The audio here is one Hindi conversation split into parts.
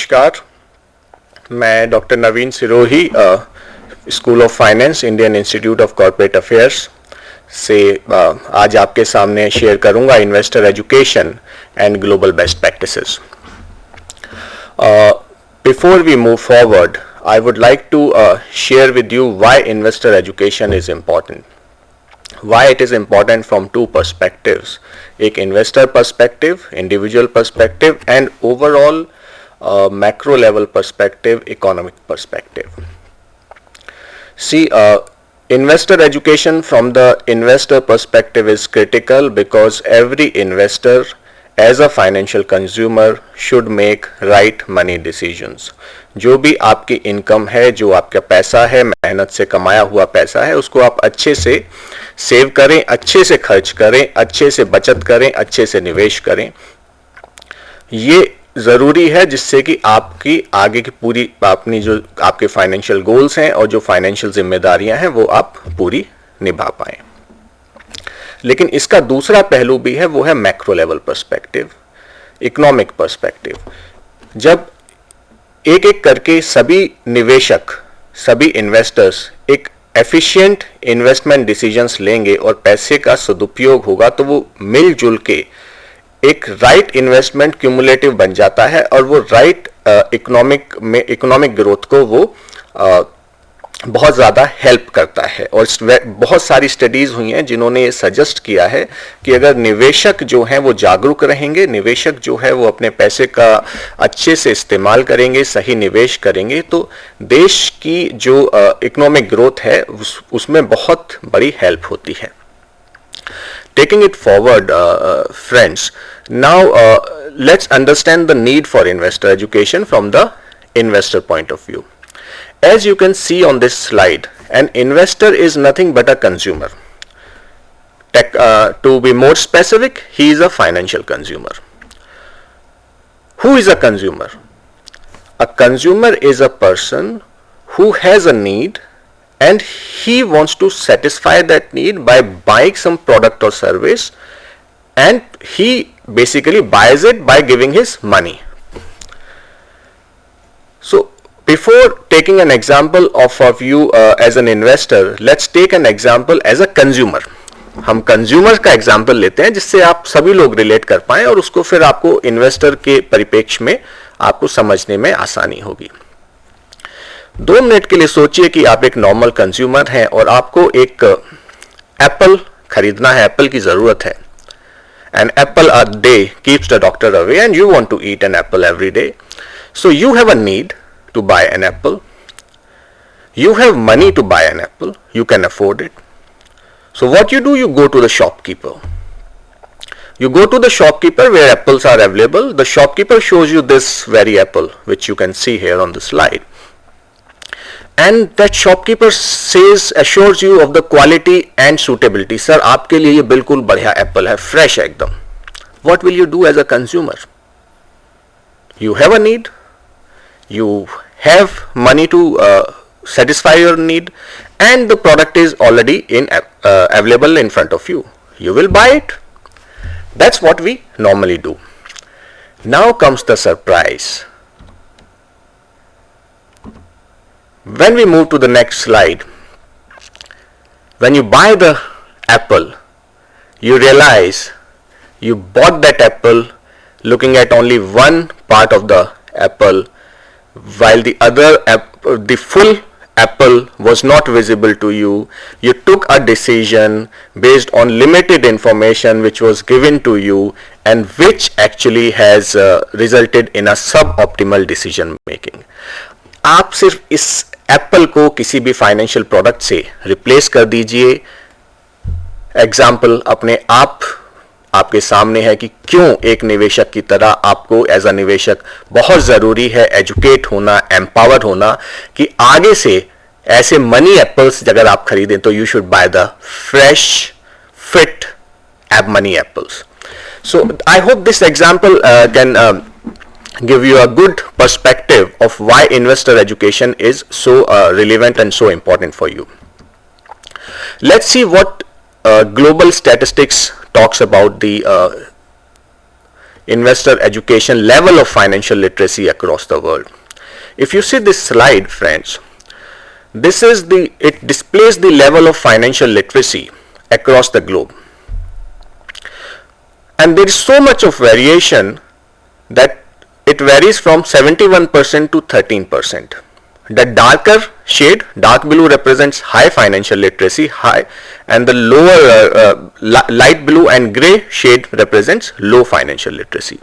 नमस्कार, मैं doctor Naveen Sirohi school of finance Indian institute of corporate affairs से आज आपके सामने शेयर करूंगा investor education and global best practices. Before we move forward, I would like to share with you why investor education is important. Why it is important from two perspectives, एक investor perspective, individual perspective and overall macro level perspective, economic perspective. See, investor education from the investor perspective is critical because every investor as a financial consumer should make right money decisions. जो भी आपकी इनकम है, जो आपका पैसा है, मेहनत से कमाया हुआ पैसा है, उसको आप अच्छे से सेव करें, अच्छे से खर्च करें, अच्छे से बचत करें, अच्छे से निवेश करें. ये ज़रूरी है जिससे कि आपकी आगे की पूरी अपनी जो आपके फाइनेंशियल गोल्स हैं और जो फाइनेंशियल जिम्मेदारियां हैं वो आप पूरी निभा पाएं. लेकिन इसका दूसरा पहलू भी है, वो है macro level perspective, economic perspective. जब एक एक करके सभी निवेशक, सभी इन्वेस्टर्स एक एफिशिएंट इन्वेस्टमेंट डिसीजंस लेंगे और पैसे का सदुपयोग होगा तो वो मिलजुल के एक राइट इन्वेस्टमेंट क्यूमुलेटिव बन जाता है और वो राइट इकोनॉमिक ग्रोथ को वो बहुत ज़्यादा हेल्प करता है. और बहुत सारी स्टडीज़ हुई हैं जिन्होंने ये सजेस्ट किया है कि अगर निवेशक जो हैं वो जागरूक रहेंगे, निवेशक जो है वो अपने पैसे का अच्छे से इस्तेमाल करेंगे, सही निवेश करेंगे, तो देश की जो इकोनॉमिक ग्रोथ है उसमें बहुत बड़ी हेल्प होती है. Taking it forward, friends, now let's understand the need for investor education from the investor point of view. As you can see on this slide, an investor is nothing but a consumer. To be more specific, he is a financial consumer. Who is a consumer? A consumer is a person who has a need and he wants to satisfy that need by buying some product or service, and he basically buys it by giving his money. So before taking an example of you as an investor, let's take an example as a consumer. हम कंज्यूमर का एग्जाम्पल लेते हैं जिससे आप सभी लोग रिलेट कर पाएं और उसको फिर आपको इन्वेस्टर के परिप्रेक्ष्य में आपको समझने में आसानी होगी. 2 मिनट के लिए सोचिए कि आप एक नॉर्मल कंज्यूमर हैं और आपको एक एप्पल खरीदना है, एप्पल की ज़रूरत है. An apple a day keeps the doctor away and you want to eat an apple every day. So you have a need to buy an apple. You have money to buy an apple. You can afford it. So what you do, you go to the shopkeeper. You go to the shopkeeper where apples are available. The shopkeeper shows you this very apple which you can see here on the slide. And that shopkeeper assures you of the quality and suitability. Sir, आपके लिए ये बिल्कुल बढ़िया एप्पल है, फ्रेश है एकदम. What will you do as a consumer? You have a need. You have money to satisfy your need, and the product is already available in front of you. You will buy it. That's what we normally do. Now comes the surprise. When we move to the next slide, when you buy the apple, you realize you bought that apple looking at only one part of the apple, while the full apple was not visible to you. You took a decision based on limited information which was given to you and which actually has resulted in a suboptimal decision making. आप सिर्फ इस एप्पल को किसी भी फाइनेंशियल प्रोडक्ट से रिप्लेस कर दीजिए. एग्जाम्पल अपने आपके सामने है कि क्यों एक निवेशक की तरह आपको एज अ निवेशक बहुत ज़रूरी है एजुकेट होना, एम्पावर होना कि आगे से ऐसे मनी एप्पल्स अगर आप खरीदें तो you should by the fresh fit money apples. So I hope this example can give you a good perspective of why investor education is so relevant and so important for you. Let's see what global statistics talks about the investor education level of financial literacy across the world. If you see this slide, friends, it displays the level of financial literacy across the globe. And there is so much of variation that it varies from 71% to 13%. The darker shade, dark blue, represents high financial literacy, and the lower light blue and gray shade represents low financial literacy.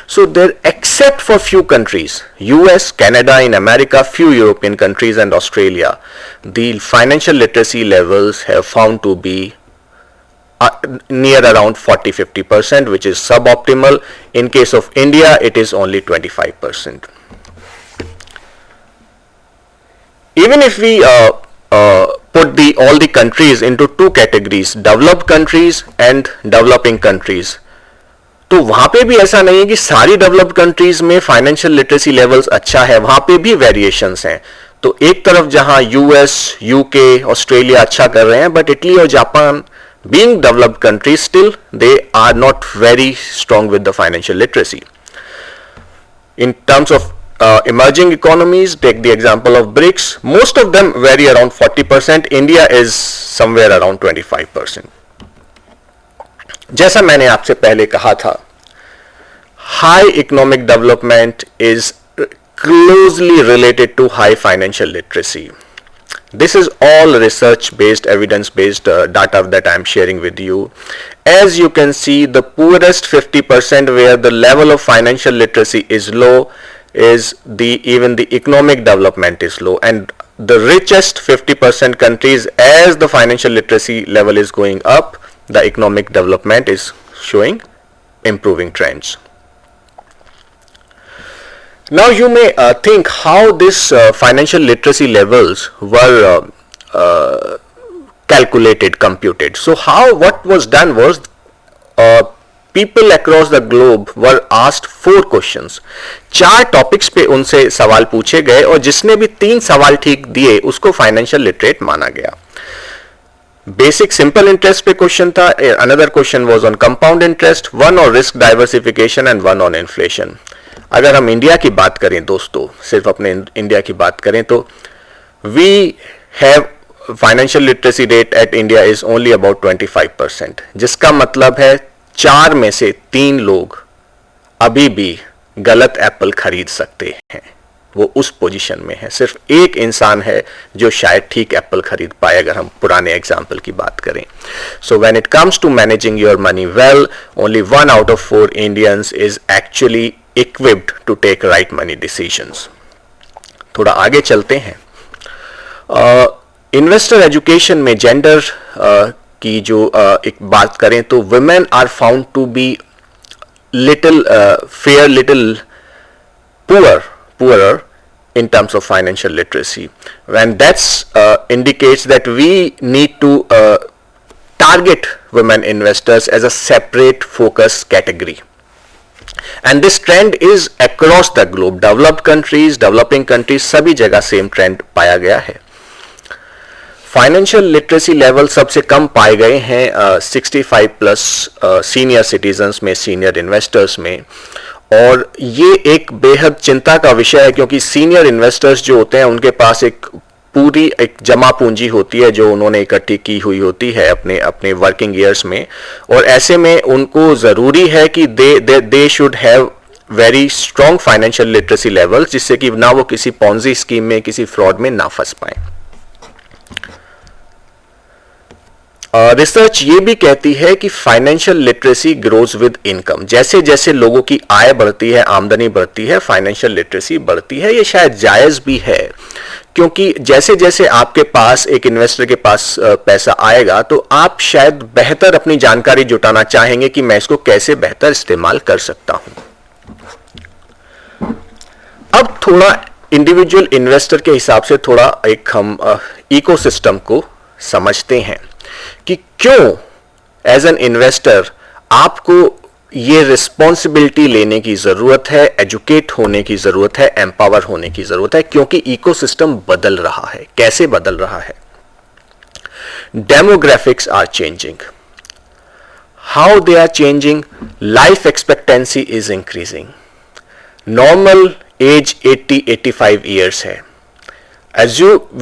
So there, except for few countries, US, Canada, in America, few European countries and Australia, the financial literacy levels have found to be near around 40-50%, which is suboptimal. In case of India, it is only 25%. Even if we put all the countries into two categories, developed countries and developing countries, तो वहां पे भी ऐसा नहीं है कि सारी डेवलप्ड कंट्रीज में फाइनेंशियल लिटरेसी लेवल्स अच्छा है, वहां पे भी वेरिएशंस हैं. तो एक तरफ जहां यूएस, यूके, ऑस्ट्रेलिया अच्छा कर रहे हैं, बट इटली और Japan, being developed countries, still they are not very strong with the financial literacy. In terms of emerging economies, take the example of BRICS, most of them vary around 40%. India is somewhere around 25%. जैसा मैंने आपसे पहले कहा था, high economic development is closely related to high financial literacy. This is all research-based, evidence-based data that I am sharing with you. As you can see, the poorest 50%, where the level of financial literacy is low, is even the economic development is low, and the richest 50% countries, as the financial literacy level is going up, the economic development is showing improving trends. Now you may think how this financial literacy levels were calculated, computed. So what was done was, people across the globe were asked 4 questions. 4 topics पे उनसे सवाल पूछे गए, और जिसने भी 3 सवाल ठीक दिए उसको फाइनेंशियल लिटरेट माना गया. बेसिक सिंपल इंटरेस्ट पे क्वेश्चन था, another question was on compound interest, one on risk diversification and one on inflation. अगर हम इंडिया की बात करें दोस्तों, सिर्फ अपने इंडिया की बात करें, तो we have financial literacy rate at India is only about 25%, जिसका मतलब है 4 में से 3 लोग अभी भी गलत एप्पल खरीद सकते हैं. वो उस पोजीशन में है. सिर्फ एक इंसान है जो शायद ठीक एप्पल खरीद पाए, अगर हम पुराने एग्जाम्पल की बात करें. So when it comes to managing your money well, only 1 out of 4 Indians is actually equipped to take right money decisions. थोड़ा आगे चलते हैं. इन्वेस्टर एजुकेशन में जेंडर की जो एक बात करें, तो women are found to be little poorer in terms of financial literacy, and that's indicates that we need to target women investors as a separate focus category. And this trend is across the globe, developed countries, developing countries, सभी जगह सेम ट्रेंड पाया गया है. फाइनेंशियल लिटरेसी लेवल सबसे कम पाए गए हैं 65 प्लस सीनियर सिटीजन्स में, सीनियर इन्वेस्टर्स में, और ये एक बेहद चिंता का विषय है, क्योंकि सीनियर इन्वेस्टर्स जो होते हैं उनके पास एक पूरी एक जमा पूंजी होती है जो उन्होंने इकट्ठी की हुई होती है अपने वर्किंग ईयर्स में, और ऐसे में उनको ज़रूरी है कि they should have very strong financial literacy levels, जिससे कि ना वो किसी पॉन्जी स्कीम में, किसी फ्रॉड में ना फंस पाए. रिसर्च ये भी कहती है कि financial literacy grows with income. जैसे जैसे लोगों की आय बढ़ती है, आमदनी बढ़ती है, फाइनेंशियल लिटरेसी बढ़ती है. ये शायद जायज़ भी है, क्योंकि जैसे जैसे आपके पास, एक इन्वेस्टर के पास पैसा आएगा, तो आप शायद बेहतर अपनी जानकारी जुटाना चाहेंगे कि मैं इसको कैसे बेहतर इस्तेमाल कर सकता हूं. अब थोड़ा इंडिविजुअल इन्वेस्टर के हिसाब से थोड़ा एक हम इकोसिस्टम को समझते हैं कि क्यों एज एन इन्वेस्टर आपको ये रिस्पॉन्सिबिलिटी लेने की जरूरत है, एजुकेट होने की जरूरत है, एम्पावर होने की जरूरत है, क्योंकि इकोसिस्टम बदल रहा है. कैसे बदल रहा है? Demographics are changing. how they are changing. Life expectancy is increasing. Normal age 80-85 years है,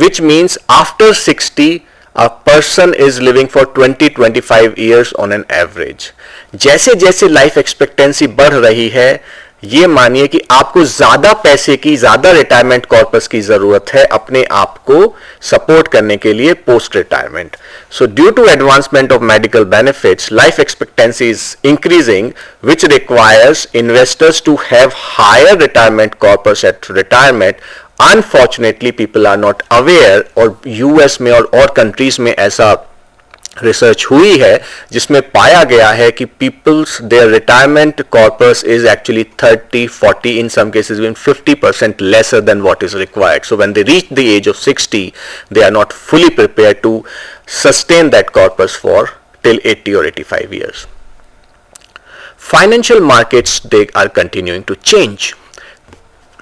which means after 60 a person is living for 20-25 years on an average. जैसे जैसे लाइफ एक्सपेक्टेंसी बढ़ रही है, ये मानिए कि आपको ज्यादा पैसे की, ज्यादा रिटायरमेंट कॉर्पस की जरूरत है अपने आप को सपोर्ट करने के लिए post retirement. So due to advancement of medical benefits, life expectancy is increasing, which requires investors to have higher retirement corpus at retirement. Unfortunately people are not aware, और यूएस में और कंट्रीज में ऐसा रिसर्च हुई है जिसमें पाया गया है कि peoples their retirement corpus is actually 30-40, in some cases even 50% lesser than what is required. So when they reach the age of 60, they are not fully prepared to sustain that corpus for till 80 or 85 years. Financial markets, they are continuing to change.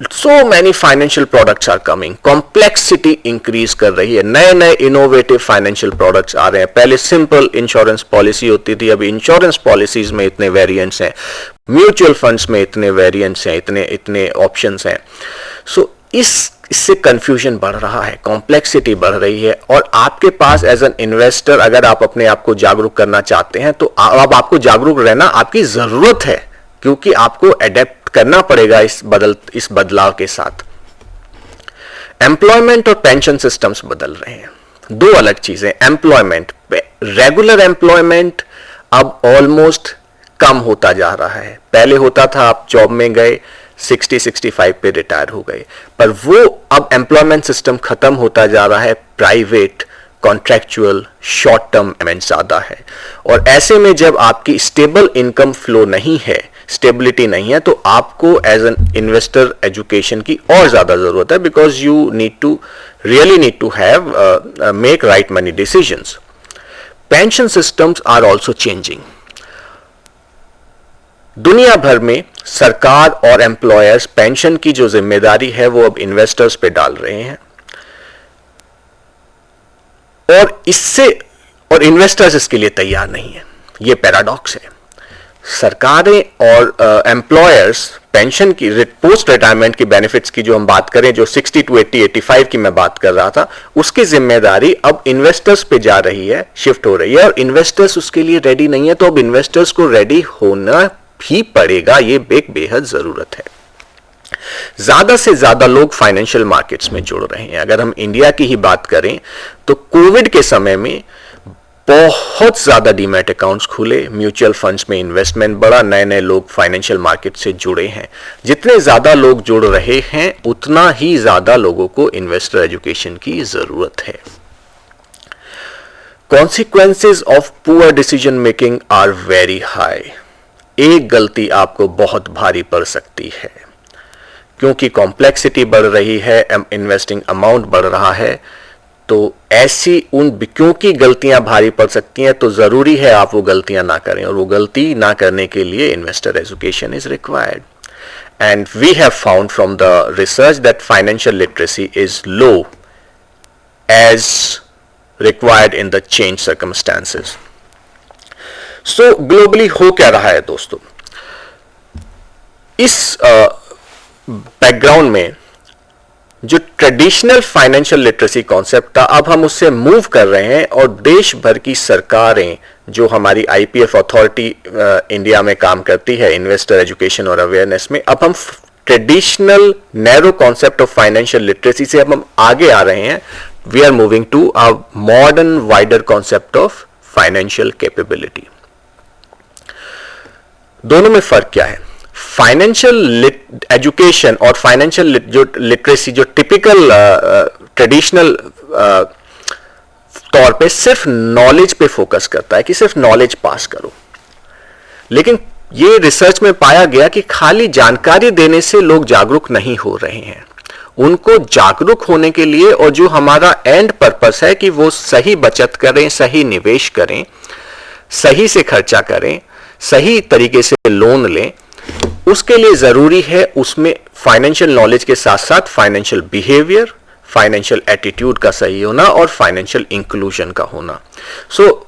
So many financial products are coming. Complexity increase कर रही है. नए नए innovative financial products आ रहे हैं. पहले simple insurance policy होती थी, अभी insurance policies में इतने variants हैं, mutual funds में इतने variants हैं, इतने options हैं. So इससे confusion बढ़ रहा है, complexity बढ़ रही है, और आपके पास as an investor अगर आप अपने आप को जागरूक करना चाहते हैं तो अब आपको जागरूक रहना आपकी जरूरत है, क्योंकि आपको adapt करना पड़ेगा इस बदलाव के साथ. एम्प्लॉयमेंट और पेंशन सिस्टम्स बदल रहे हैं, दो अलग चीजें. एम्प्लॉयमेंट, रेगुलर एम्प्लॉयमेंट अब ऑलमोस्ट कम होता जा रहा है. पहले होता था आप जॉब में गए, 60-65 पे रिटायर हो गए, पर वो अब एम्प्लॉयमेंट सिस्टम खत्म होता जा रहा है. प्राइवेट, कॉन्ट्रैक्चुअल, शॉर्ट टर्म एमेंट ज्यादा है, और ऐसे में जब आपकी स्टेबल इनकम फ्लो नहीं है, स्टेबिलिटी नहीं है, तो आपको एज एन इन्वेस्टर एजुकेशन की और ज्यादा जरूरत है, because you really need to have make right money decisions. Pension systems are also changing. दुनिया भर में सरकार और एम्प्लॉयर्स पेंशन की जो जिम्मेदारी है वो अब इन्वेस्टर्स पे डाल रहे हैं, और इन्वेस्टर्स इसके लिए तैयार नहीं है. ये पैराडॉक्स है. सरकारें और एम्प्लॉयर्स पेंशन की, पोस्ट रिटायरमेंट की बेनिफिट्स की जो हम बात करें, जो 60 to 80-85 की मैं बात कर रहा था, उसकी जिम्मेदारी अब इन्वेस्टर्स पे जा रही है, शिफ्ट हो रही है, और इन्वेस्टर्स उसके लिए रेडी नहीं है. तो अब इन्वेस्टर्स को रेडी होना भी पड़ेगा, ये बेहद जरूरत है. ज्यादा से ज्यादा लोग फाइनेंशियल मार्केट्स में जुड़ रहे हैं. अगर हम इंडिया की ही बात करें तो कोविड के समय में बहुत ज्यादा डीमैट अकाउंट्स खुले, म्यूचुअल फंड्स में इन्वेस्टमेंट बढ़ा, नए नए लोग फाइनेंशियल मार्केट से जुड़े हैं. जितने ज्यादा लोग जुड़ रहे हैं उतना ही ज्यादा लोगों को इन्वेस्टर एजुकेशन की जरूरत है. Consequences of poor decision making are very high. एक गलती आपको बहुत भारी पड़ सकती है, क्योंकि कॉम्प्लेक्सिटी बढ़ रही है, इन्वेस्टिंग अमाउंट बढ़ रहा है. तो क्योंकि गलतियां भारी पड़ सकती हैं, तो जरूरी है आप वो गलतियां ना करें, और वो गलती ना करने के लिए investor education is required. And we have found from the research that financial literacy is low as required in the change circumstances. So globally हो क्या रहा है दोस्तों? इस बैकग्राउंड में जो ट्रेडिशनल फाइनेंशियल लिटरेसी कॉन्सेप्ट था, अब हम उससे मूव कर रहे हैं, और देश भर की सरकारें, जो हमारी आईपीएफ अथॉरिटी इंडिया में काम करती है इन्वेस्टर एजुकेशन और अवेयरनेस में, अब हम traditional narrow concept of financial literacy से अब हम आगे आ रहे हैं. We are moving to a modern wider concept of financial capability. दोनों में फर्क क्या है? फाइनेंशियल एजुकेशन और फाइनेंशियल जो लिटरेसी, जो टिपिकल ट्रेडिशनल तौर पे सिर्फ नॉलेज पे फोकस करता है कि सिर्फ नॉलेज पास करो, लेकिन ये रिसर्च में पाया गया कि खाली जानकारी देने से लोग जागरूक नहीं हो रहे हैं. उनको जागरूक होने के लिए, और जो हमारा एंड पर्पस है कि वो सही बचत करें, सही निवेश करें, सही से खर्चा करें, सही तरीके से लोन लें, उसके लिए जरूरी है उसमें फाइनेंशियल नॉलेज के साथ साथ फाइनेंशियल बिहेवियर, फाइनेंशियल एटीट्यूड का सही होना, और फाइनेंशियल इंक्लूजन का होना. सो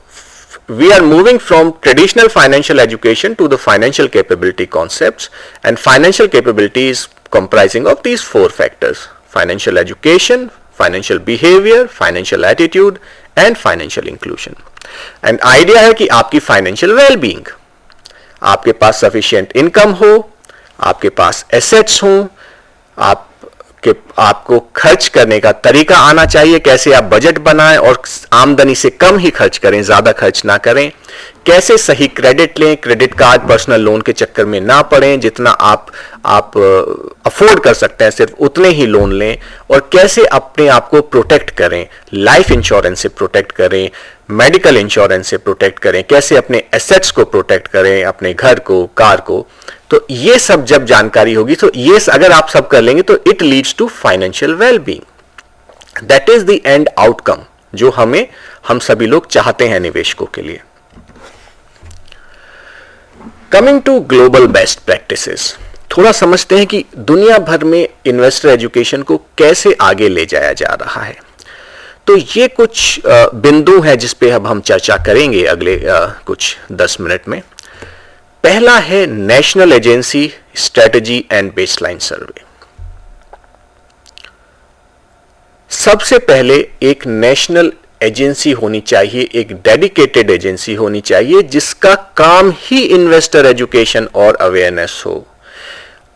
we are moving from traditional financial education to the financial capability concepts, and financial capability is comprising of these four factors: financial education, financial behavior, financial attitude and financial inclusion. And idea है कि आपकी financial well-being, आपके पास sufficient income हो, आपके पास assets हो, आपको खर्च करने का तरीका आना चाहिए, कैसे आप बजट बनाएं और आमदनी से कम ही खर्च करें, ज्यादा खर्च ना करें, कैसे सही क्रेडिट लें, क्रेडिट कार्ड पर्सनल लोन के चक्कर में ना पड़ें, जितना आप अफोर्ड कर सकते हैं सिर्फ उतने ही लोन लें, और कैसे अपने आप को प्रोटेक्ट करें, लाइफ इंश्योरेंस से प्रोटेक्ट करें, मेडिकल इंश्योरेंस से प्रोटेक्ट करें, कैसे अपने एसेट्स को प्रोटेक्ट करें, अपने घर को, कार को. तो ये सब जब जानकारी होगी, तो ये अगर आप सब कर लेंगे तो it leads to financial wellbeing. That is the end outcome जो हम सभी लोग चाहते हैं निवेशकों के लिए. Coming to global best practices, थोड़ा समझते हैं कि दुनिया भर में इन्वेस्टर एजुकेशन को कैसे आगे ले जाया जा रहा है. तो ये कुछ बिंदु हैं जिस पे अब हम चर्चा करेंगे अगले कुछ 10 मिनट में. पहला है national agency strategy and baseline survey. सबसे पहले एक नेशनल एजेंसी होनी चाहिए, एक डेडिकेटेड एजेंसी होनी चाहिए जिसका काम ही इन्वेस्टर एजुकेशन और अवेयरनेस हो.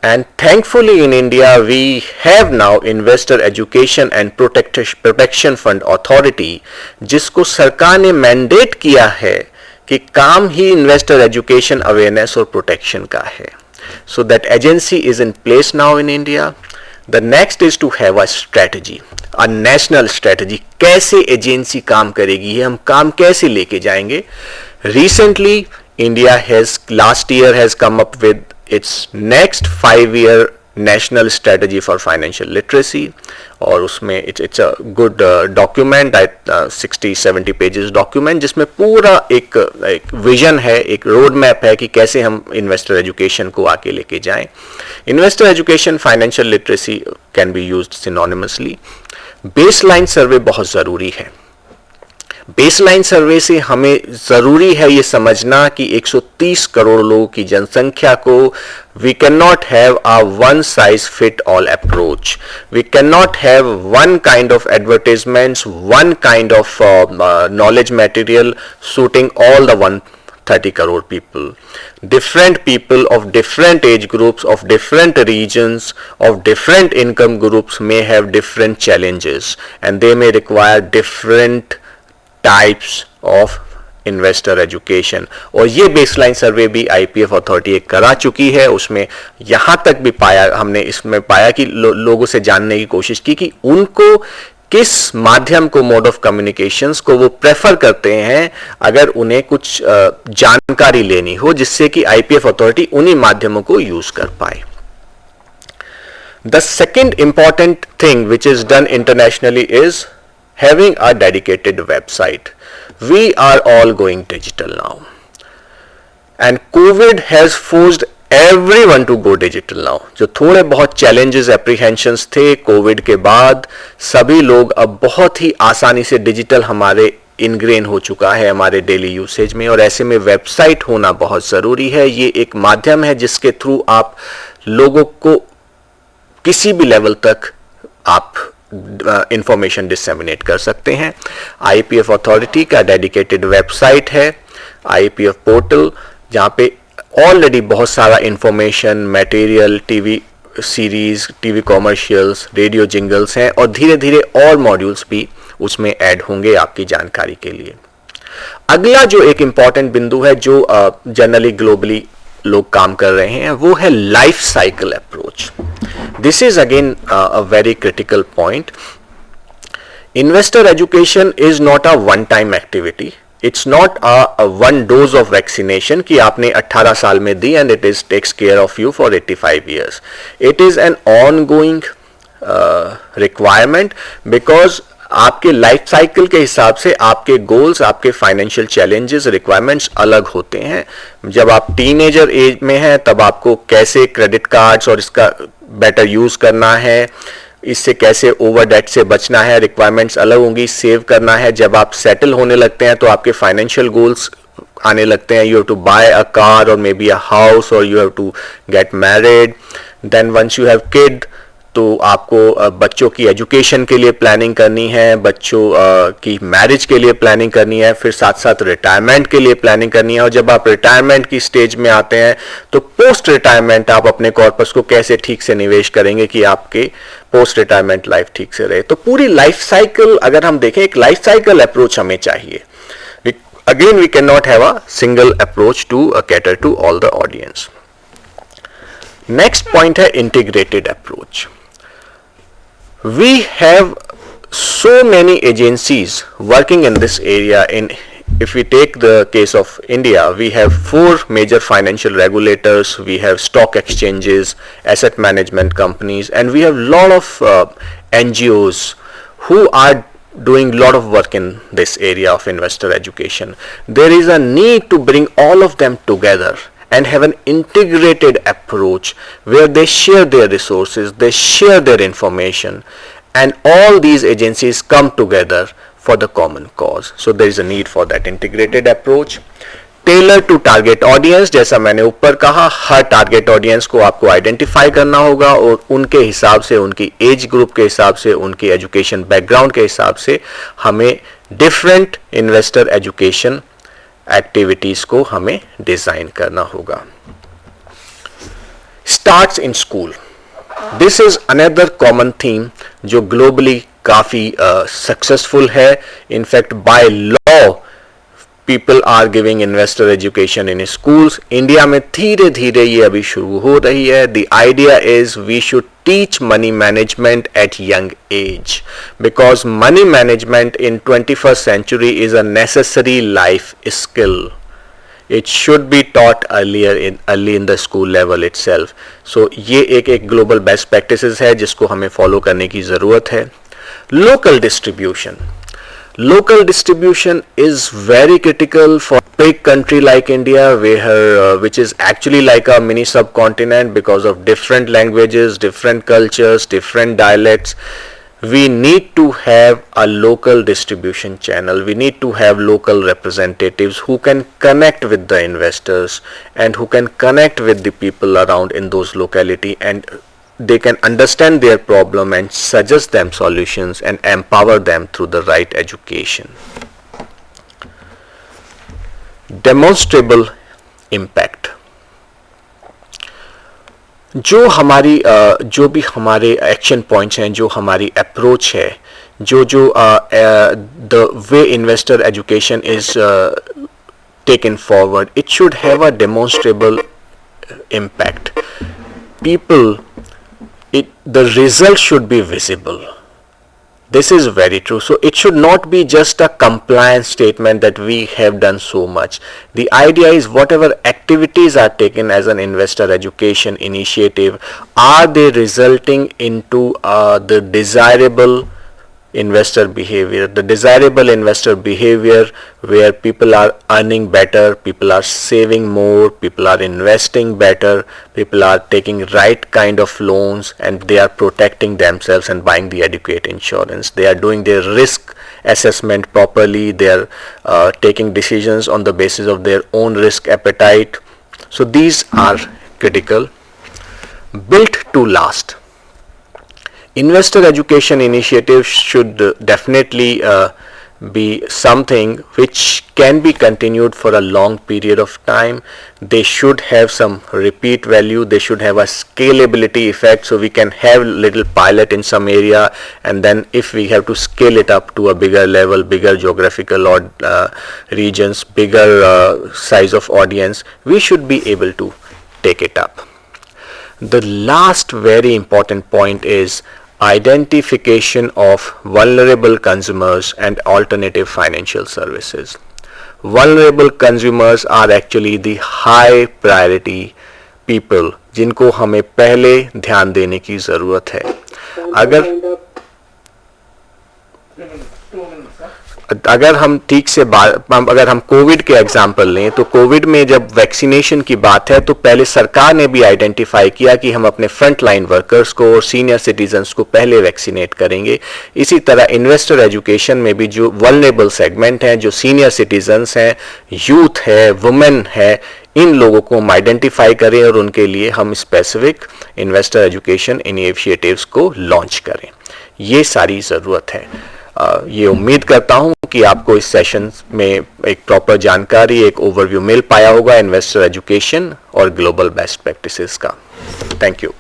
And thankfully in India we have now Investor Education and Protection Fund Authority, जिसको सरकार ने मैंडेट किया है कि काम ही इन्वेस्टर एजुकेशन, अवेयरनेस और प्रोटेक्शन का है. So that agency is in place now in India. The next is to have a strategy, a national strategy. कैसे एजेंसी काम करेगी, हम काम कैसे लेके जाएंगे. Recently India has last year has come up with its next 5-year national strategy for financial literacy, और उसमें it's a good document, 60-70 pages document, जिसमें पूरा एक विजन है, एक रोड मैप है कि कैसे हम इन्वेस्टर एजुकेशन को आगे लेके जाएं. Investor education, financial literacy can be used synonymously. Baseline survey बहुत जरूरी है. बेसलाइन सर्वे से हमें जरूरी है ये समझना कि 130 करोड़ लोगों की जनसंख्या को we cannot have a one size fit all approach. We cannot have one kind of advertisements, one kind of knowledge material suiting all the 130 crore people. Different people of different age groups, of different regions, of different income groups may have different challenges, and they may require different types of investor education. और ये बेसलाइन सर्वे भी आईपीएफ अथॉरिटी एक करा चुकी है. उसमें यहां तक भी हमने इसमें पाया कि लोगों से जानने की कोशिश की कि उनको किस माध्यम को, मोड ऑफ कम्युनिकेशंस को वो प्रेफर करते हैं अगर उन्हें कुछ जानकारी लेनी हो, जिससे कि आईपीएफ अथॉरिटी उन्हीं माध्यमों को यूज कर पाए. The second important thing which is done internationally is having a dedicated website. We are all going digital now, and COVID has forced everyone to go digital now. जो थोड़े बहुत challenges, apprehensions थे COVID के बाद, सभी लोग अब बहुत ही आसानी से डिजिटल हमारे इनग्रेन हो चुका है हमारे डेली यूसेज में, और ऐसे में वेबसाइट होना बहुत ज़रूरी है. ये एक माध्यम है जिसके थ्रू आप लोगों को किसी भी लेवल तक आप इंफॉर्मेशन डिसेमिनेट कर सकते हैं. आईपीएफ अथॉरिटी का डेडिकेटेड वेबसाइट है, आईपीएफ पोर्टल, जहां पे ऑलरेडी बहुत सारा information, material, TV series, TV commercials, radio jingles हैं, और धीरे धीरे और मॉड्यूल्स भी उसमें ऐड होंगे आपकी जानकारी के लिए. अगला जो एक इंपॉर्टेंट बिंदु है जो जनरली ग्लोबली लोग काम कर रहे हैं, वो है life cycle approach. This is again a very critical point. Investor education is not a one-time activity. It's not a one dose of vaccination कि आपने 18 साल में दी and it is takes care of you for 85 years. It is an ongoing requirement because आपके लाइफ साइकिल के हिसाब से आपके गोल्स, आपके फाइनेंशियल चैलेंजेस, रिक्वायरमेंट्स अलग होते हैं. जब आप टीनेजर एज में हैं तब आपको कैसे क्रेडिट कार्ड्स और इसका बेटर यूज करना है, इससे कैसे ओवर डेट से बचना है, रिक्वायरमेंट्स अलग होंगी, सेव करना है। जब आप सेटल होने लगते हैं तो आपके फाइनेंशियल गोल्स आने लगते हैं। You have to buy a car और मे बी अ हाउस, और you have to get married. Then once you have kid, तो आपको बच्चों की एजुकेशन के लिए प्लानिंग करनी है, बच्चों की मैरिज के लिए प्लानिंग करनी है, फिर साथ साथ रिटायरमेंट के लिए प्लानिंग करनी है। और जब आप रिटायरमेंट की स्टेज में आते हैं तो पोस्ट रिटायरमेंट आप अपने कॉर्पस को कैसे ठीक से निवेश करेंगे कि आपके पोस्ट रिटायरमेंट लाइफ ठीक से रहे। तो पूरी लाइफ साइकिल अगर हम देखें, एक लाइफ साइकिल अप्रोच हमें चाहिए। Again, we cannot have a single approach to cater to all the audience. Next point है integrated approach. We have so many agencies working in this area. If we take the case of India, we have 4 major financial regulators, we have stock exchanges, asset management companies, and we have lot of NGOs who are doing lot of work in this area of investor education. There is a need to bring all of them together and have an integrated approach where they share their resources, they share their information, and all these agencies come together for the common cause. So there is a need for that integrated approach. Tailor to target audience, जैसा मैंने ऊपर कहा, हर टारगेट ऑडियंस को आपको आइडेंटिफाई करना होगा और उनके हिसाब से, उनकी एज ग्रुप के हिसाब से, उनकी एजुकेशन बैकग्राउंड के हिसाब से हमें डिफरेंट इन्वेस्टर एजुकेशन एक्टिविटीज को हमें डिजाइन करना होगा। Starts in school, this is another common theme जो ग्लोबली काफी सक्सेसफुल है। In fact by law people are giving investor education in schools. India में धीरे धीरे ये अभी शुरू हो रही है। The idea is we should teach money management at young age, because money management in 21st century is a necessary life skill. It should be taught early in the school level itself. So ये एक global best practices है जिसको हमें follow करने की ज़रूरत है। Local distribution. Local distribution is very critical for a big country like India, which is actually like a mini subcontinent because of different languages, different cultures, different dialects. We need to have a local distribution channel. We need to have local representatives who can connect with the investors and who can connect with the people around in those locality, and they can understand their problem and suggest them solutions and empower them through the right education. Demonstrable impact. जो भी हमारे एक्शन पॉइंट्स हैं, जो हमारी अप्रोच है, जो the way investor education is taken forward, it should have a demonstrable impact. The result should be visible. This is very true. So it should not be just a compliance statement that we have done so much. The idea is whatever activities are taken as an investor education initiative, are they resulting into the desirable investor behavior, the desirable investor behavior where people are earning better, people are saving more, people are investing better, people are taking right kind of loans, and they are protecting themselves and buying the adequate insurance. They are doing their risk assessment properly. They are taking decisions on the basis of their own risk appetite. So these are critical. Built to last. Investor education initiatives should definitely be something which can be continued for a long period of time. They should have some repeat value. They should have a scalability effect, so we can have little pilot in some area, and then if we have to scale it up to a bigger level, bigger geographical or regions, bigger size of audience, we should be able to take it up. The last very important point is identification of vulnerable consumers and alternative financial services. Vulnerable consumers are actually the high priority people जिनको हमें पहले ध्यान देने की ज़रूरत है. अगर अगर हम ठीक से अगर हम कोविड के एग्जाम्पल लें तो कोविड में जब वैक्सीनेशन की बात है तो पहले सरकार ने भी आइडेंटिफाई किया कि हम अपने फ्रंट लाइन वर्कर्स को और सीनियर सिटीजन्स को पहले वैक्सीनेट करेंगे। इसी तरह इन्वेस्टर एजुकेशन में भी जो वल्नरेबल सेगमेंट हैं, जो सीनियर सिटीजन्स हैं, यूथ है, वुमेन है, इन लोगों को हम आइडेंटिफाई करें और उनके लिए हम स्पेसिफिक इन्वेस्टर एजुकेशन इनिशिएटिव्स को लॉन्च करें। ये सारी ज़रूरत है। ये उम्मीद करता हूं कि आपको इस सेशन में एक प्रॉपर जानकारी, एक ओवरव्यू मिल पाया होगा इन्वेस्टर एजुकेशन और ग्लोबल बेस्ट प्रैक्टिसेस का। Thank you.